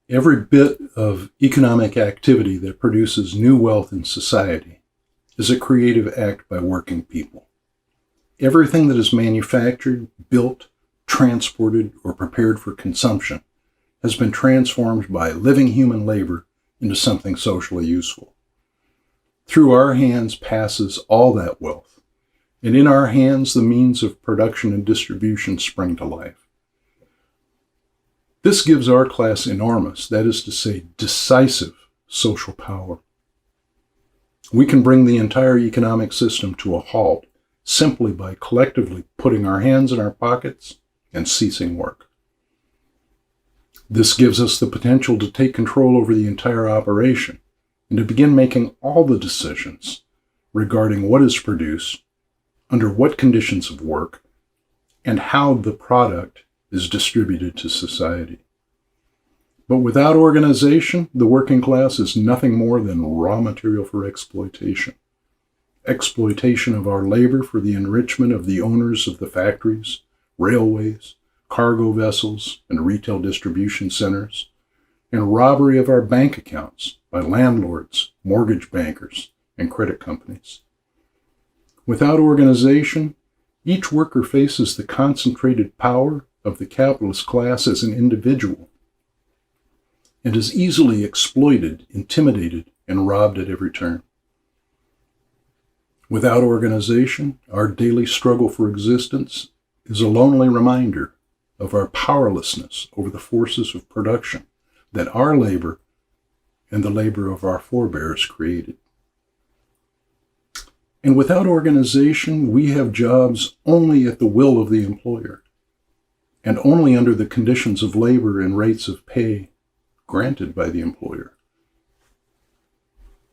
Every bit of economic activity that produces new wealth in society is a creative act by working people. Everything that is manufactured, built, transported, or prepared for consumption has been transformed by living human labor into something socially useful. Through our hands passes all that wealth, and in our hands the means of production and distribution spring to life. This gives our class enormous, that is to say, decisive social power. We can bring the entire economic system to a halt simply by collectively putting our hands in our pockets and ceasing work. This gives us the potential to take control over the entire operation and to begin making all the decisions regarding what is produced, under what conditions of work, and how the product is distributed to society. But without organization, the working class is nothing more than raw material for exploitation. Exploitation of our labor for the enrichment of the owners of the factories, railways, cargo vessels, and retail distribution centers, and robbery of our bank accounts by landlords, mortgage bankers, and credit companies. Without organization, each worker faces the concentrated power of the capitalist class as an individual and is easily exploited, intimidated, and robbed at every turn. Without organization, our daily struggle for existence is a lonely reminder of our powerlessness over the forces of production that our labor and the labor of our forebears created. And without organization, we have jobs only at the will of the employer, and only under the conditions of labor and rates of pay granted by the employer.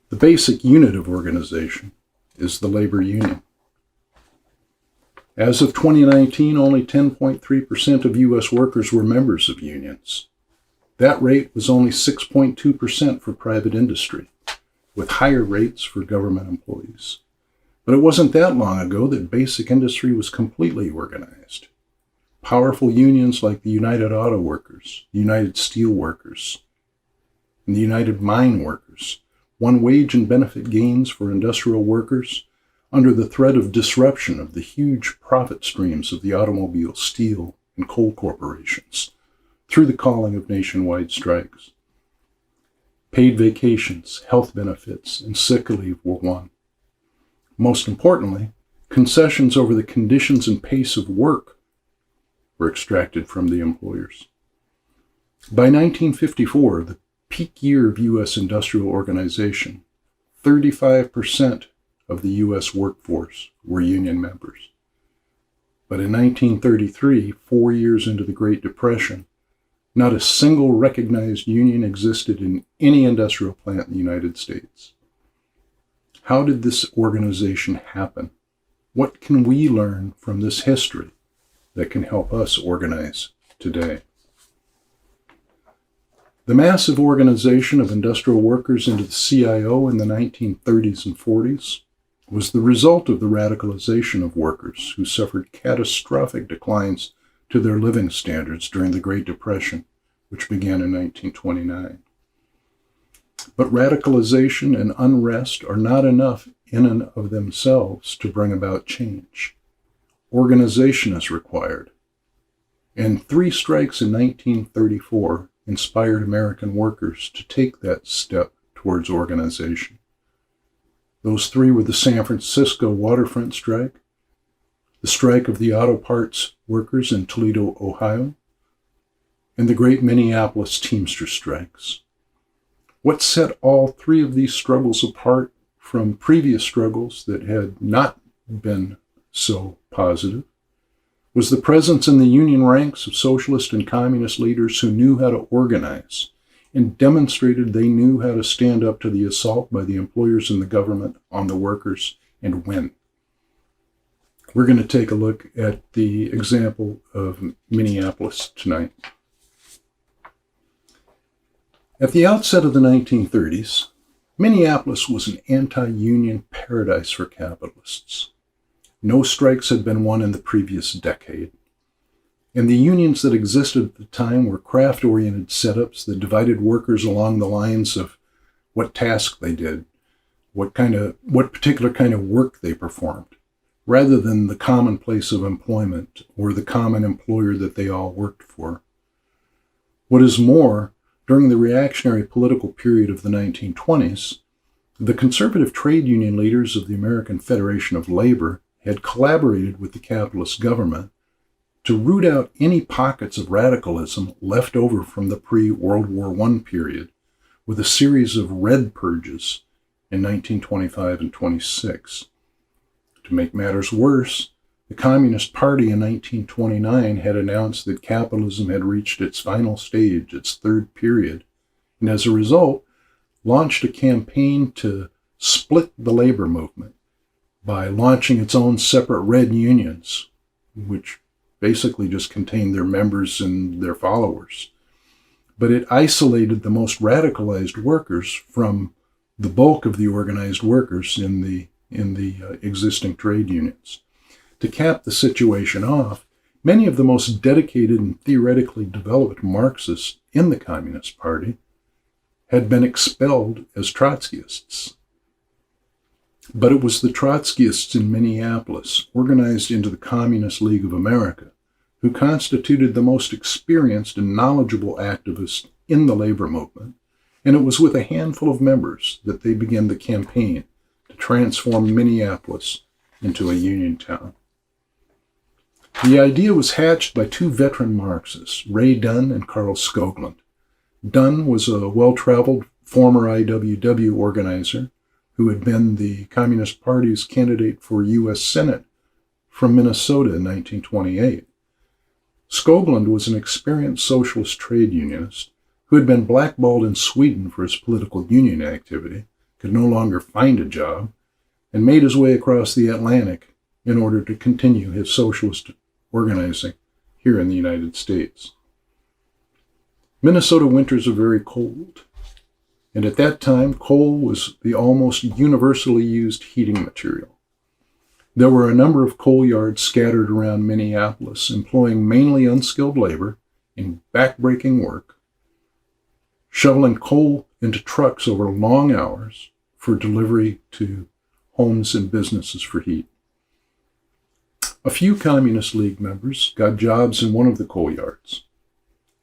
The basic unit of organization is the labor union. As of 2019, only 10.3% of U.S. workers were members of unions. That rate was only 6.2% for private industry, with higher rates for government employees. But it wasn't that long ago that basic industry was completely organized. Powerful unions like the United Auto Workers, the United Steel Workers, and the United Mine Workers won wage and benefit gains for industrial workers under the threat of disruption of the huge profit streams of the automobile, steel, and coal corporations through the calling of nationwide strikes. Paid vacations, health benefits, and sick leave were won. Most importantly, concessions over the conditions and pace of work were extracted from the employers. By 1954, the peak year of U.S. industrial organization, 35% of the U.S. workforce were union members. But in 1933, 4 years into the Great Depression, not a single recognized union existed in any industrial plant in the United States. How did this organization happen? What can we learn from this history that can help us organize today? The massive organization of industrial workers into the CIO in the 1930s and 40s was the result of the radicalization of workers who suffered catastrophic declines to their living standards during the Great Depression, which began in 1929. But radicalization and unrest are not enough in and of themselves to bring about change. Organization is required. And 3 strikes in 1934 inspired American workers to take that step towards organization. Those 3 were the San Francisco waterfront strike, the strike of the auto parts workers in Toledo, Ohio, and the great Minneapolis Teamsters strikes. What set all 3 of these struggles apart from previous struggles that had not been so positive was the presence in the union ranks of socialist and communist leaders who knew how to organize and demonstrated they knew how to stand up to the assault by the employers and the government on the workers and win. We're going to take a look at the example of Minneapolis tonight. At the outset of the 1930s, Minneapolis was an anti-union paradise for capitalists. No strikes had been won in the previous decade. And the unions that existed at the time were craft-oriented setups that divided workers along the lines of what task they did, what particular kind of work they performed, rather than the common place of employment or the common employer that they all worked for. What is more, during the reactionary political period of the 1920s, the conservative trade union leaders of the American Federation of Labor had collaborated with the capitalist government to root out any pockets of radicalism left over from the pre-World War I period with a series of red purges in 1925 and 26. To make matters worse, the Communist Party in 1929 had announced that capitalism had reached its final stage, its third period, and as a result, launched a campaign to split the labor movement by launching its own separate red unions, which basically just contained their members and their followers. But it isolated the most radicalized workers from the bulk of the organized workers in the existing trade unions. To cap the situation off, many of the most dedicated and theoretically developed Marxists in the Communist Party had been expelled as Trotskyists. But it was the Trotskyists in Minneapolis, organized into the Communist League of America, who constituted the most experienced and knowledgeable activists in the labor movement, and it was with a handful of members that they began the campaign to transform Minneapolis into a union town. The idea was hatched by two veteran Marxists, Ray Dunn and Carl Skoglund. Dunn was a well-traveled former IWW organizer who had been the Communist Party's candidate for U.S. Senate from Minnesota in 1928. Skoglund was an experienced socialist trade unionist who had been blackballed in Sweden for his political union activity, could no longer find a job, and made his way across the Atlantic in order to continue his socialist organizing here in the United States. Minnesota winters are very cold, and at that time, coal was the almost universally used heating material. There were a number of coal yards scattered around Minneapolis, employing mainly unskilled labor in backbreaking work, shoveling coal into trucks over long hours for delivery to homes and businesses for heat. A few Communist League members got jobs in one of the coal yards,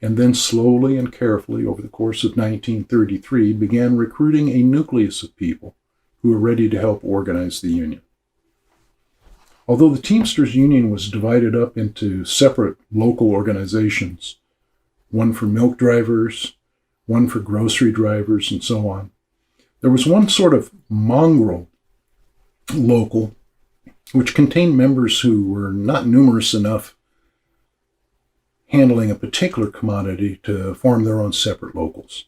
and then slowly and carefully over the course of 1933 began recruiting a nucleus of people who were ready to help organize the union. Although the Teamsters Union was divided up into separate local organizations, one for milk drivers, one for grocery drivers, and so on, there was one sort of mongrel local which contained members who were not numerous enough handling a particular commodity to form their own separate locals.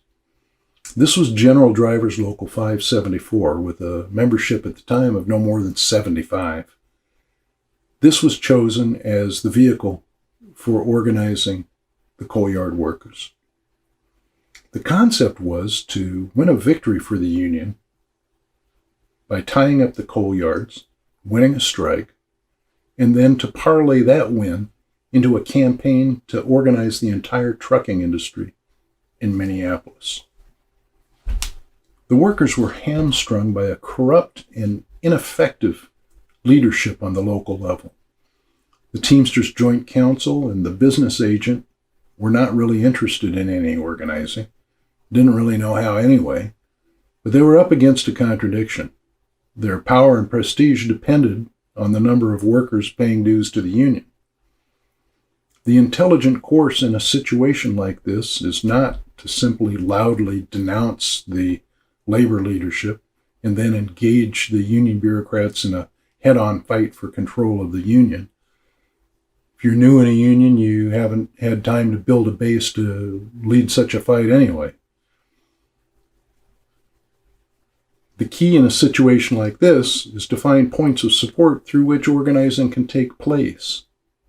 This was General Drivers Local 574, with a membership at the time of no more than 75. This was chosen as the vehicle for organizing the coal yard workers. The concept was to win a victory for the union by tying up the coal yards, winning a strike, and then to parlay that win into a campaign to organize the entire trucking industry in Minneapolis. The workers were hamstrung by a corrupt and ineffective leadership on the local level. The Teamsters Joint Council and the business agent were not really interested in any organizing, didn't really know how anyway, but they were up against a contradiction. Their power and prestige depended on the number of workers paying dues to the union. The intelligent course in a situation like this is not to simply loudly denounce the labor leadership and then engage the union bureaucrats in a head-on fight for control of the union. If you're new in a union, you haven't had time to build a base to lead such a fight anyway. The key in a situation like this is to find points of support through which organizing can take place.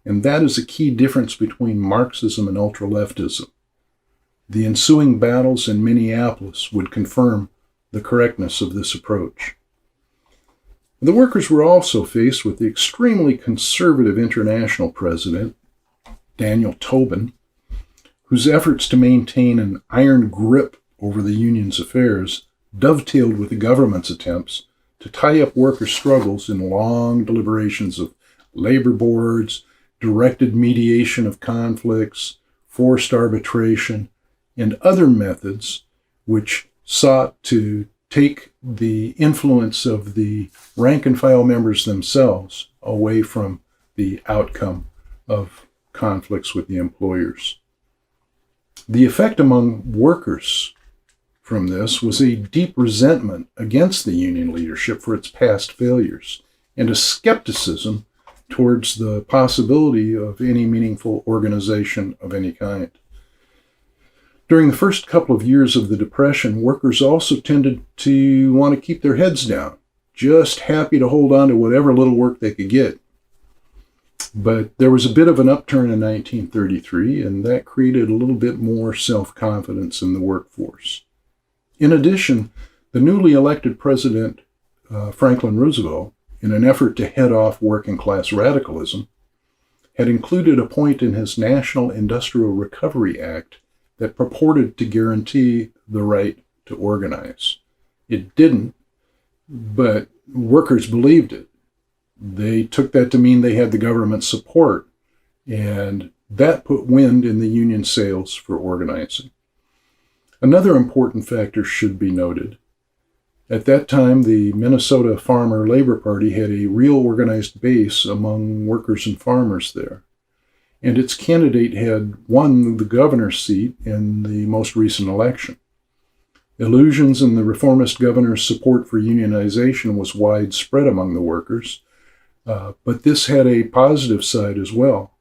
And that is a key difference between Marxism and ultra-leftism. The ensuing battles in Minneapolis would confirm the correctness of this approach. The workers were also faced with the extremely conservative international president, Daniel Tobin, whose efforts to maintain an iron grip over the union's affairs dovetailed with the government's attempts to tie up worker struggles in long deliberations of labor boards, directed mediation of conflicts, forced arbitration, and other methods which sought to take the influence of the rank and file members themselves away from the outcome of conflicts with the employers. The effect among workers from this was a deep resentment against the union leadership for its past failures and a skepticism towards the possibility of any meaningful organization of any kind. During the first couple of years of the Depression, workers also tended to want to keep their heads down, just happy to hold on to whatever little work they could get. But there was a bit of an upturn in 1933, and that created a little bit more self-confidence in the workforce. In addition, the newly elected president, Franklin Roosevelt, in an effort to head off working-class radicalism, had included a point in his National Industrial Recovery Act that purported to guarantee the right to organize. It didn't, but workers believed it. They took that to mean they had the government's support, and that put wind in the union sails for organizing. Another important factor should be noted. At that time, the Minnesota Farmer Labor Party had a real organized base among workers and farmers there, and its candidate had won the governor's seat in the most recent election. Illusions in the reformist governor's support for unionization was widespread among the workers, but this had a positive side as well.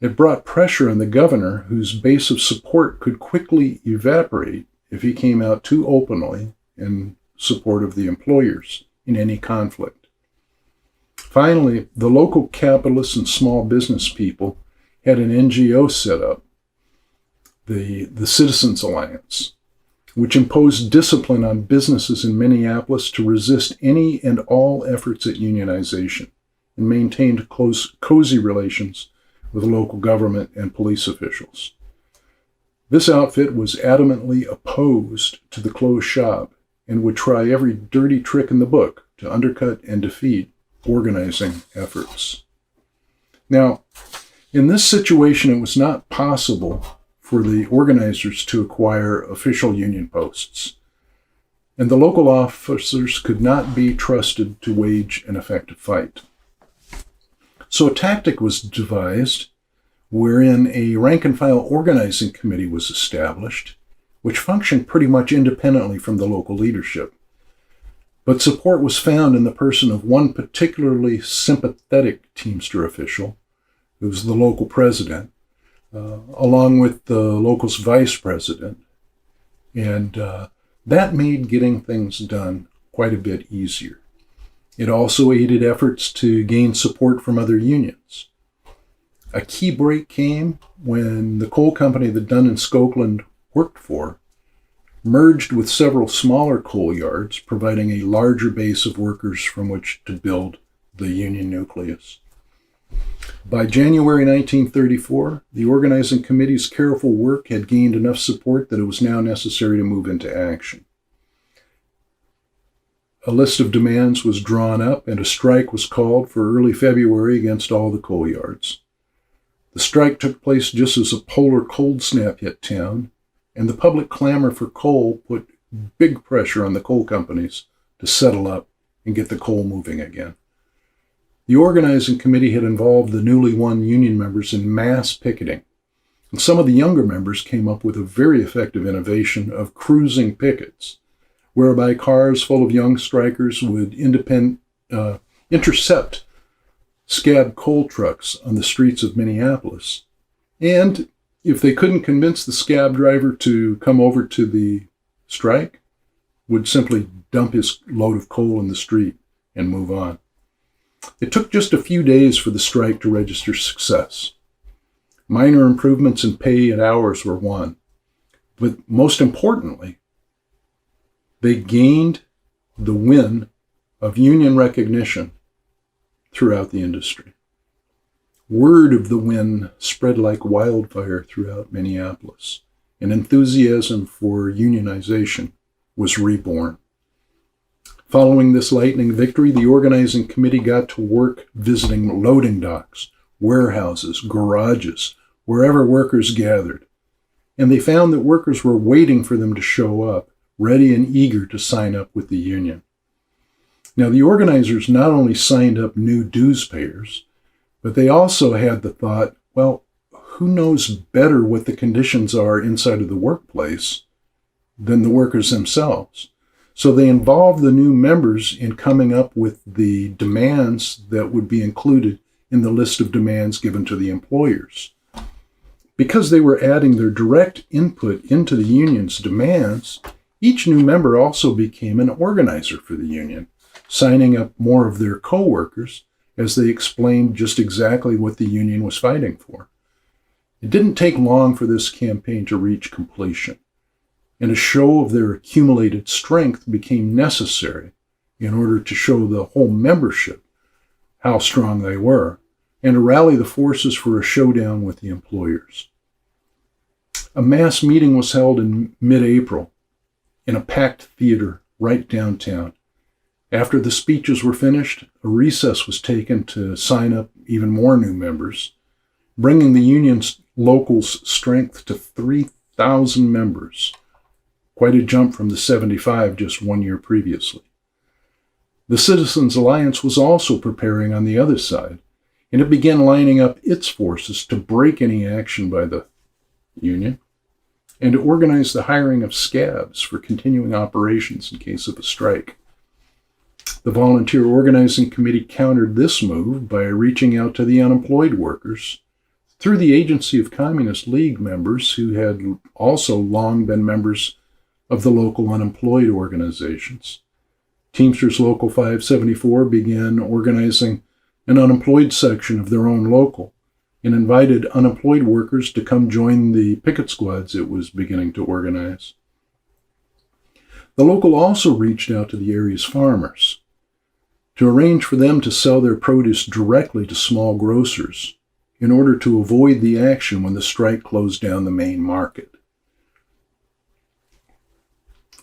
It brought pressure on the governor, whose base of support could quickly evaporate if he came out too openly in support of the employers in any conflict. Finally, the local capitalists and small business people had an NGO set up, the Citizens Alliance, which imposed discipline on businesses in Minneapolis to resist any and all efforts at unionization and maintained cozy relations with local government and police officials. This outfit was adamantly opposed to the closed shop and would try every dirty trick in the book to undercut and defeat organizing efforts. Now, in this situation, it was not possible for the organizers to acquire official union posts, and the local officers could not be trusted to wage an effective fight. So a tactic was devised wherein a rank-and-file organizing committee was established, which functioned pretty much independently from the local leadership. But support was found in the person of one particularly sympathetic Teamster official, who was the local president, along with the local's vice president. And that made getting things done quite a bit easier. It also aided efforts to gain support from other unions. A key break came when the coal company that Dunn and Skokeland worked for merged with several smaller coal yards, providing a larger base of workers from which to build the union nucleus. By January 1934, the organizing committee's careful work had gained enough support that it was now necessary to move into action. A list of demands was drawn up, and a strike was called for early February against all the coal yards. The strike took place just as a polar cold snap hit town, and the public clamor for coal put big pressure on the coal companies to settle up and get the coal moving again. The organizing committee had involved the newly won union members in mass picketing, and some of the younger members came up with a very effective innovation of cruising pickets, whereby cars full of young strikers would intercept scab coal trucks on the streets of Minneapolis. And if they couldn't convince the scab driver to come over to the strike, would simply dump his load of coal in the street and move on. It took just a few days for the strike to register success. Minor improvements in pay and hours were won, but most importantly, they gained the win of union recognition throughout the industry. Word of the win spread like wildfire throughout Minneapolis, and enthusiasm for unionization was reborn. Following this lightning victory, the organizing committee got to work visiting loading docks, warehouses, garages, wherever workers gathered. And they found that workers were waiting for them to show up, ready and eager to sign up with the union. Now, the organizers not only signed up new dues payers, but they also had the thought, well, who knows better what the conditions are inside of the workplace than the workers themselves? So they involved the new members in coming up with the demands that would be included in the list of demands given to the employers. Because they were adding their direct input into the union's demands, each new member also became an organizer for the union, signing up more of their co-workers as they explained just exactly what the union was fighting for. It didn't take long for this campaign to reach completion, and a show of their accumulated strength became necessary in order to show the whole membership how strong they were, and to rally the forces for a showdown with the employers. A mass meeting was held in mid-April in a packed theater right downtown. After the speeches were finished, a recess was taken to sign up even more new members, bringing the union's locals' strength to 3,000 members, quite a jump from the 75 just 1 year previously. The Citizens Alliance was also preparing on the other side, and it began lining up its forces to break any action by the union and to organize the hiring of scabs for continuing operations in case of a strike. The Volunteer Organizing Committee countered this move by reaching out to the unemployed workers through the Agency of Communist League members who had also long been members of the local unemployed organizations. Teamsters Local 574 began organizing an unemployed section of their own local and invited unemployed workers to come join the picket squads it was beginning to organize. The local also reached out to the area's farmers to arrange for them to sell their produce directly to small grocers in order to avoid the action when the strike closed down the main market.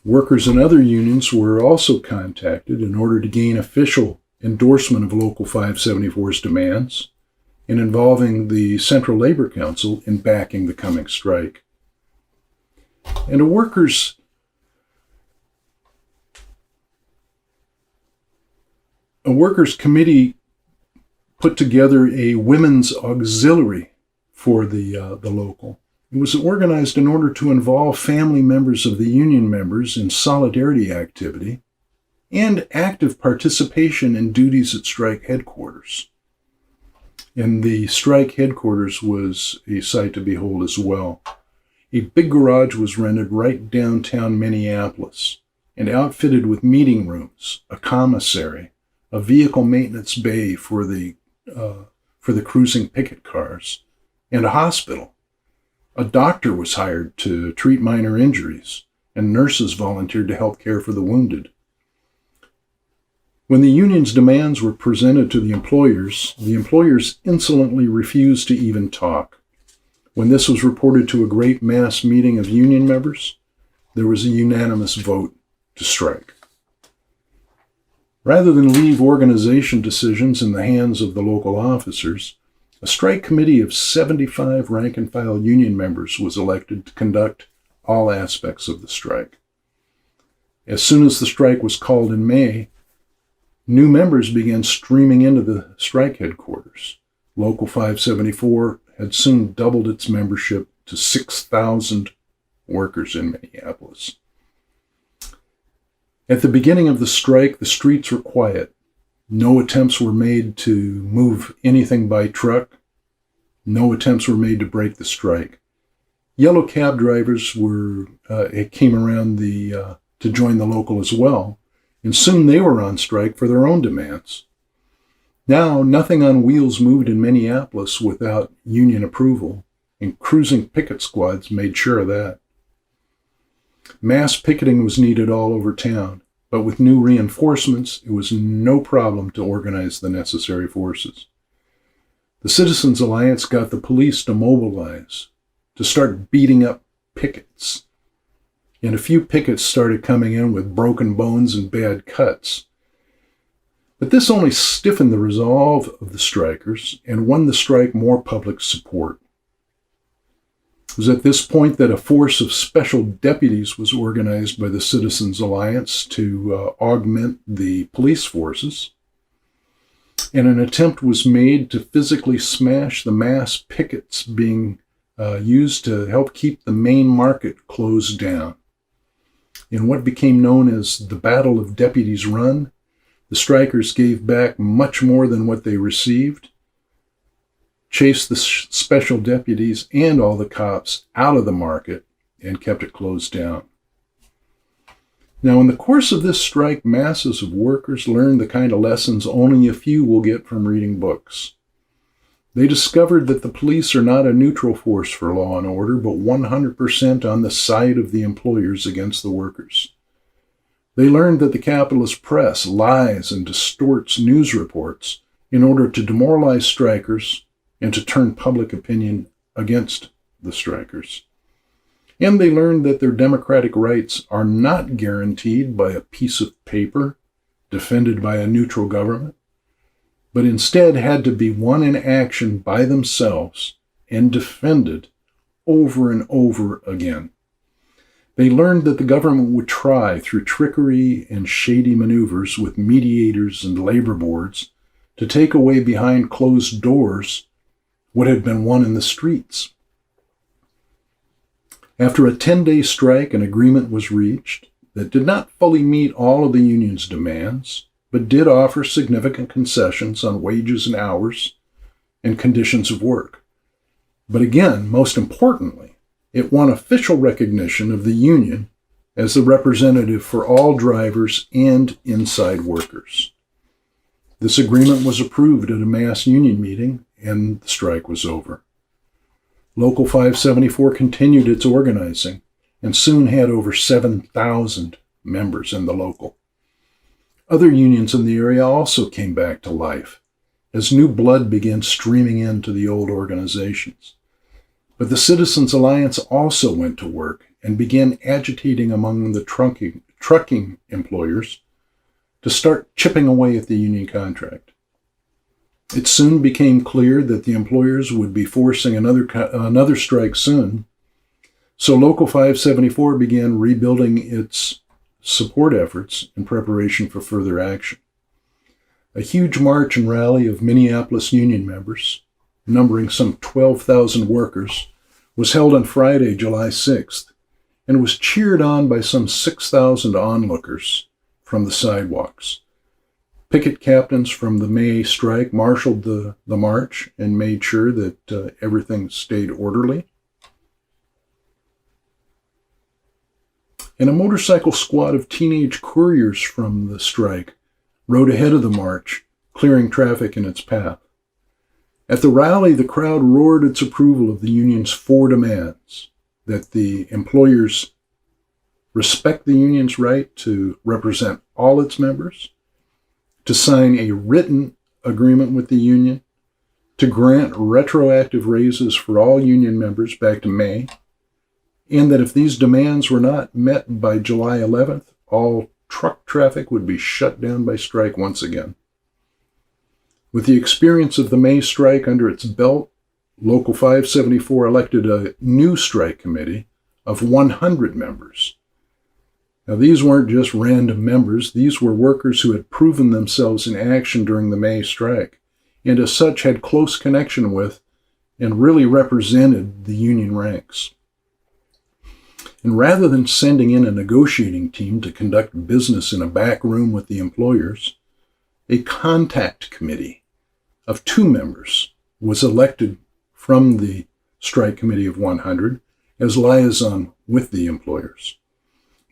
Workers in other unions were also contacted in order to gain official endorsement of Local 574's demands and involving the Central Labor Council in backing the coming strike. And a workers' committee put together a women's auxiliary for the local. It was organized in order to involve family members of the union members in solidarity activity and active participation in duties at strike headquarters. And the strike headquarters was a sight to behold as well. A big garage was rented right downtown Minneapolis and outfitted with meeting rooms, a commissary, a vehicle maintenance bay for the cruising picket cars, and a hospital. A doctor was hired to treat minor injuries, and nurses volunteered to help care for the wounded. When the union's demands were presented to the employers insolently refused to even talk. When this was reported to a great mass meeting of union members, there was a unanimous vote to strike. Rather than leave organization decisions in the hands of the local officers, a strike committee of 75 rank-and-file union members was elected to conduct all aspects of the strike. As soon as the strike was called in May, new members began streaming into the strike headquarters. Local 574 had soon doubled its membership to 6,000 workers in Minneapolis. At the beginning of the strike, the streets were quiet. No attempts were made to move anything by truck. No attempts were made to break the strike. Yellow cab drivers came around to join the local as well, and soon they were on strike for their own demands. Now, nothing on wheels moved in Minneapolis without union approval, and cruising picket squads made sure of that. Mass picketing was needed all over town, but with new reinforcements, it was no problem to organize the necessary forces. The Citizens Alliance got the police to mobilize, to start beating up pickets. And a few pickets started coming in with broken bones and bad cuts. But this only stiffened the resolve of the strikers and won the strike more public support. It was at this point that a force of special deputies was organized by the Citizens Alliance to augment the police forces, and an attempt was made to physically smash the mass pickets being used to help keep the main market closed down. In what became known as the Battle of Deputies Run, the strikers gave back much more than what they received, chased the special deputies and all the cops out of the market, and kept it closed down. Now, in the course of this strike, masses of workers learned the kind of lessons only a few will get from reading books. They discovered that the police are not a neutral force for law and order, but 100% on the side of the employers against the workers. They learned that the capitalist press lies and distorts news reports in order to demoralize strikers and to turn public opinion against the strikers. And they learned that their democratic rights are not guaranteed by a piece of paper defended by a neutral government, but instead had to be won in action by themselves and defended over and over again. They learned that the government would try, through trickery and shady maneuvers with mediators and labor boards, to take away behind closed doors what had been won in the streets. After a 10-day strike, an agreement was reached that did not fully meet all of the union's demands, but did offer significant concessions on wages and hours and conditions of work. But again, most importantly, it won official recognition of the union as the representative for all drivers and inside workers. This agreement was approved at a mass union meeting, and the strike was over. Local 574 continued its organizing and soon had over 7,000 members in the local. Other unions in the area also came back to life as new blood began streaming into the old organizations. But the Citizens Alliance also went to work and began agitating among the trucking employers to start chipping away at the union contract. It soon became clear that the employers would be forcing another strike soon, so Local 574 began rebuilding its support efforts in preparation for further action. A huge march and rally of Minneapolis union members, numbering some 12,000 workers, was held on Friday, July 6th, and was cheered on by some 6,000 onlookers from the sidewalks. Picket captains from the May strike marshaled the march and made sure that everything stayed orderly. And a motorcycle squad of teenage couriers from the strike rode ahead of the march, clearing traffic in its path. At the rally, the crowd roared its approval of the union's 4 demands: that the employers respect the union's right to represent all its members, to sign a written agreement with the union, to grant retroactive raises for all union members back to May, and that if these demands were not met by July 11th, all truck traffic would be shut down by strike once again. With the experience of the May strike under its belt, Local 574 elected a new strike committee of 100 members. Now, these weren't just random members. These were workers who had proven themselves in action during the May strike, and as such had close connection with and really represented the union ranks. And rather than sending in a negotiating team to conduct business in a back room with the employers, a contact committee of 2 members was elected from the strike committee of 100 as liaison with the employers.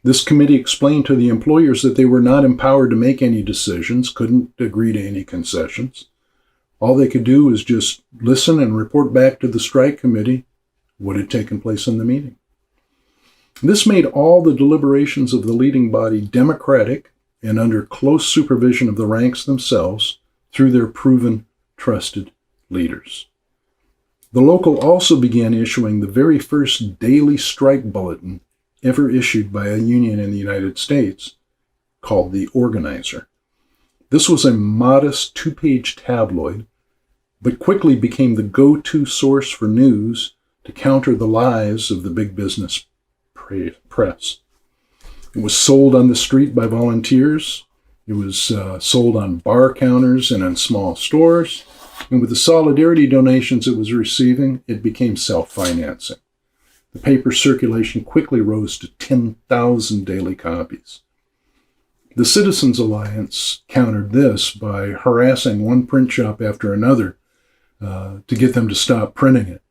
This committee explained to the employers that they were not empowered to make any decisions, couldn't agree to any concessions. All they could do was just listen and report back to the strike committee what had taken place in the meeting. This made all the deliberations of the leading body democratic and under close supervision of the ranks themselves through their proven, trusted leaders. The local also began issuing the very first daily strike bulletin ever issued by a union in the United States, called the Organizer. This was a modest 2-page tabloid, but quickly became the go-to source for news to counter the lies of the big business press. It was sold on the street by volunteers. It was sold on bar counters and in small stores. And with the solidarity donations it was receiving, it became self-financing. The paper's circulation quickly rose to 10,000 daily copies. The Citizens Alliance countered this by harassing one print shop after another to get them to stop printing it,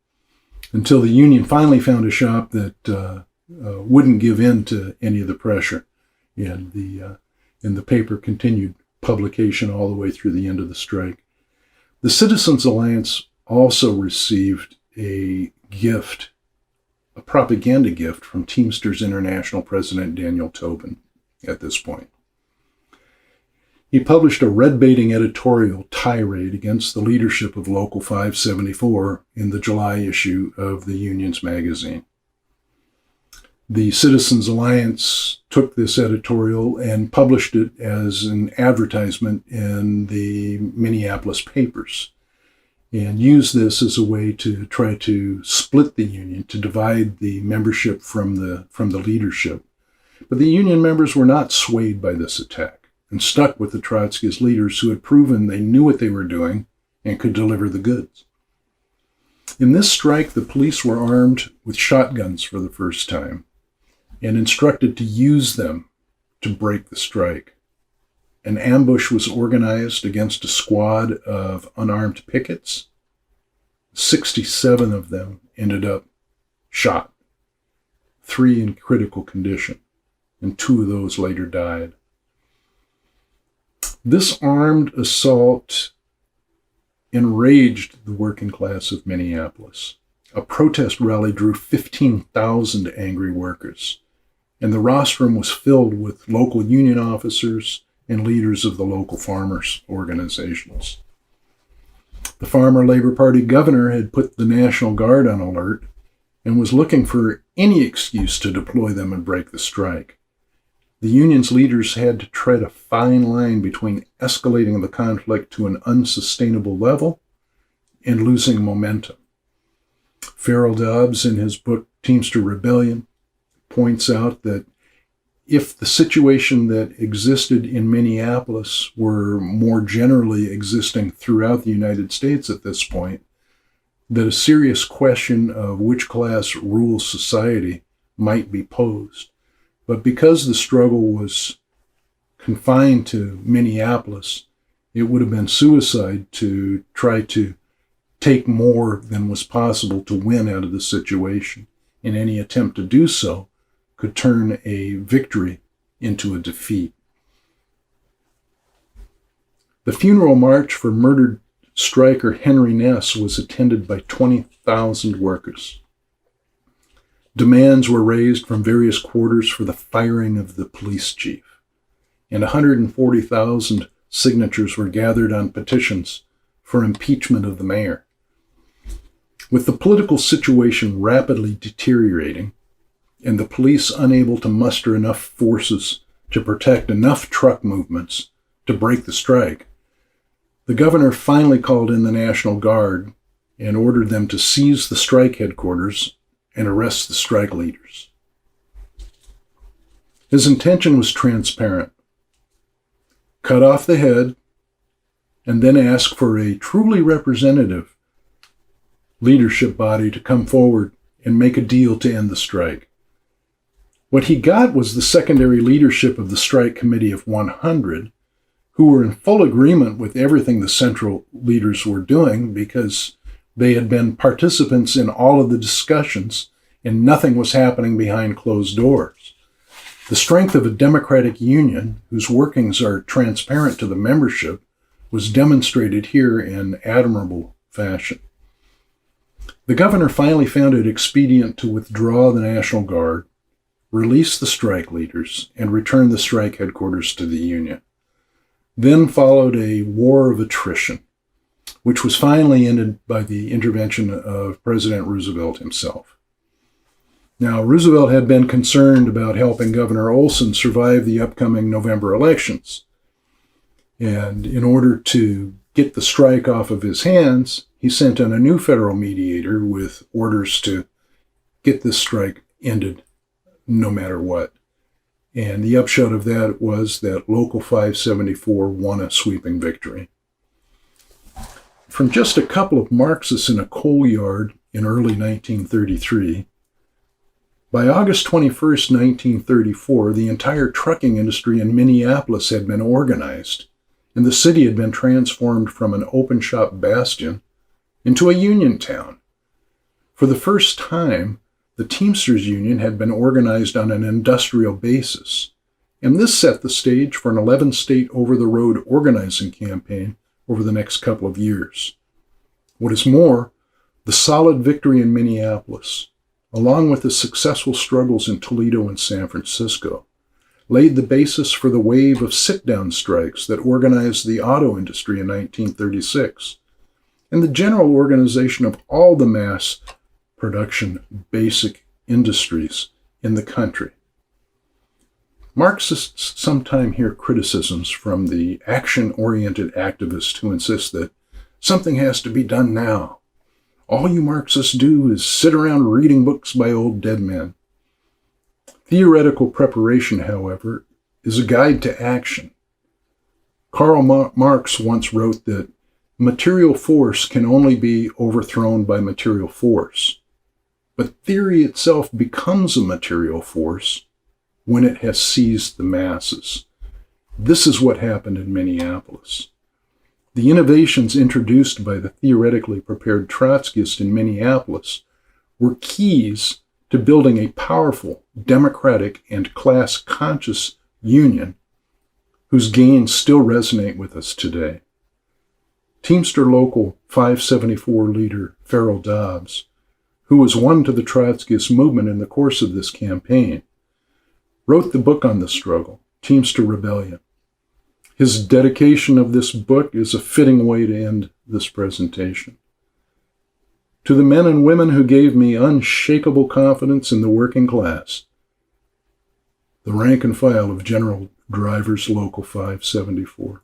until the union finally found a shop that wouldn't give in to any of the pressure, and the paper continued publication all the way through the end of the strike. The Citizens Alliance also received a gift, a propaganda gift from Teamsters International President Daniel Tobin at this point. He published a red-baiting editorial tirade against the leadership of Local 574 in the July issue of the Union's magazine. The Citizens Alliance took this editorial and published it as an advertisement in the Minneapolis papers, and used this as a way to try to split the union, to divide the membership from the leadership. But the union members were not swayed by this attack, and stuck with the Trotskyist leaders who had proven they knew what they were doing and could deliver the goods. In this strike, the police were armed with shotguns for the first time and instructed to use them to break the strike. An ambush was organized against a squad of unarmed pickets. 67 of them ended up shot, 3 in critical condition, and 2 of those later died. This armed assault enraged the working class of Minneapolis. A protest rally drew 15,000 angry workers, and the rostrum was filled with local union officers and leaders of the local farmers' organizations. The Farmer Labor Party governor had put the National Guard on alert and was looking for any excuse to deploy them and break the strike. The union's leaders had to tread a fine line between escalating the conflict to an unsustainable level and losing momentum. Farrell Dobbs, in his book Teamster Rebellion, points out that if the situation that existed in Minneapolis were more generally existing throughout the United States at this point, that a serious question of which class rules society might be posed. But because the struggle was confined to Minneapolis, it would have been suicide to try to take more than was possible to win out of the situation. And any attempt to do so could turn a victory into a defeat. The funeral march for murdered striker Henry Ness was attended by 20,000 workers. Demands were raised from various quarters for the firing of the police chief, and 140,000 signatures were gathered on petitions for impeachment of the mayor. With the political situation rapidly deteriorating, and the police unable to muster enough forces to protect enough truck movements to break the strike, the governor finally called in the National Guard and ordered them to seize the strike headquarters and arrest the strike leaders. His intention was transparent: cut off the head and then ask for a truly representative leadership body to come forward and make a deal to end the strike. What he got was the secondary leadership of the strike committee of 100, who were in full agreement with everything the central leaders were doing because they had been participants in all of the discussions and nothing was happening behind closed doors. The strength of a democratic union, whose workings are transparent to the membership, was demonstrated here in admirable fashion. The governor finally found it expedient to withdraw the National Guard, release the strike leaders, and return the strike headquarters to the union. Then followed a war of attrition. which was finally ended by the intervention of President Roosevelt himself. Now, Roosevelt had been concerned about helping Governor Olson survive the upcoming November elections. And in order to get the strike off of his hands, he sent in a new federal mediator with orders to get this strike ended no matter what. And the upshot of that was that Local 574 won a sweeping victory. From just a couple of Marxists in a coal yard in early 1933, by August 21st, 1934, the entire trucking industry in Minneapolis had been organized, and the city had been transformed from an open-shop bastion into a union town. For the first time, the Teamsters Union had been organized on an industrial basis, and this set the stage for an 11-state over-the-road organizing campaign over the next couple of years. What is more, the solid victory in Minneapolis, along with the successful struggles in Toledo and San Francisco, laid the basis for the wave of sit-down strikes that organized the auto industry in 1936, and the general organization of all the mass production basic industries in the country. Marxists sometimes hear criticisms from the action-oriented activists who insist that something has to be done now. All you Marxists do is sit around reading books by old dead men. Theoretical preparation, however, is a guide to action. Karl Marx once wrote that material force can only be overthrown by material force, but theory itself becomes a material force when it has seized the masses. This is what happened in Minneapolis. The innovations introduced by the theoretically prepared Trotskyists in Minneapolis were keys to building a powerful, democratic, and class-conscious union whose gains still resonate with us today. Teamster Local 574 leader Farrell Dobbs, who was won to the Trotskyist movement in the course of this campaign, wrote the book on the struggle, Teamster Rebellion. His dedication of this book is a fitting way to end this presentation. To the men and women who gave me unshakable confidence in the working class, the rank and file of General Drivers Local 574.